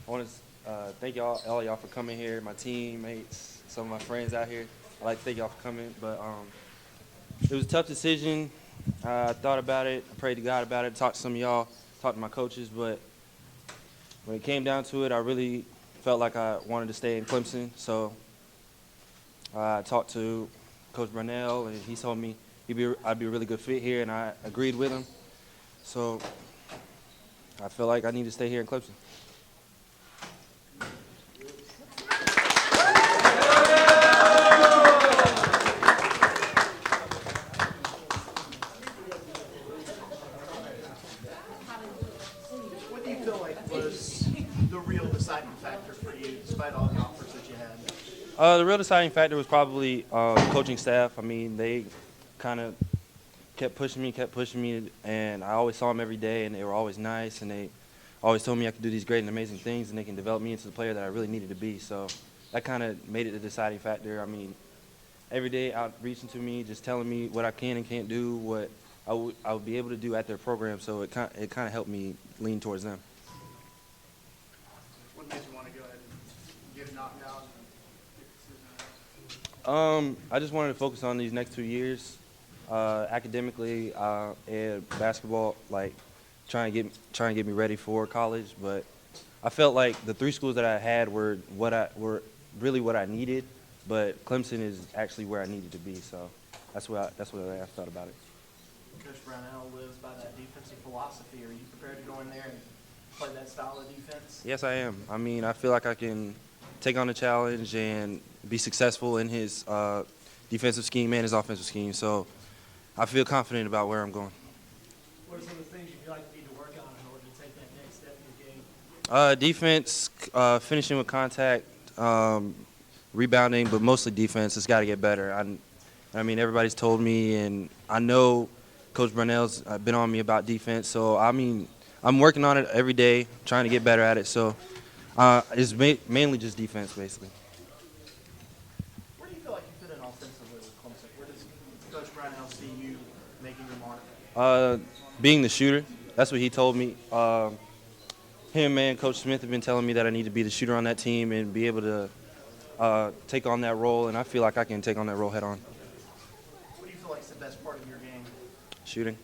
I want to thank all y'all for coming here, my teammates, some of my friends out here. I'd like to thank y'all for coming, but it was a tough decision. I thought about it, I prayed to God about it, talked to some of y'all, talked to my coaches, but when it came down to it, I really felt like I wanted to stay in Clemson. So I talked to Coach Brunell, and he told me I'd be a really good fit here, and I agreed with him. So I feel like I need to stay here in Clemson. What do you feel like was the real deciding factor for you, despite all the offers that you had? The real deciding factor was probably coaching staff. I mean, they kind of kept pushing me, and I always saw them every day, and they were always nice, and they always told me I could do these great and amazing things, and they can develop me into the player that I really needed to be. So that kind of made it the deciding factor. I mean, every day out reaching to me, just telling me what I can and can't do, what I would be able to do at their program. So it kind of helped me lean towards them. What made you want to go ahead and get it knocked out and get the decision out? I just wanted to focus on these next 2 years, academically and basketball, like trying to get me ready for college. But I felt like the three schools that I had were really what I needed, but Clemson is actually where I needed to be. So that's what I thought about it. Coach Brownell lives by that defensive philosophy. Are you prepared to go in there and play that style of defense? Yes, I am. I mean, I feel like I can take on the challenge and be successful in his defensive scheme and his offensive scheme. So I feel confident about where I'm going. What are some of the things you feel like you need to work on in order to take that next step in your game? Defense, finishing with contact, rebounding, but mostly defense. It's got to get better. I mean, everybody's told me, and I know Coach Brunell's been on me about defense. So, I mean, I'm working on it every day, trying to get better at it. So it's mainly just defense, basically. Where do you feel like you fit in offensively with Clemson? Where does Coach Brownell see you making your mark? Being the shooter, that's what he told me. Him and Coach Smith have been telling me that I need to be the shooter on that team and be able to take on that role, and I feel like I can take on that role head on. What do you feel like is the best part of your game? Shooting.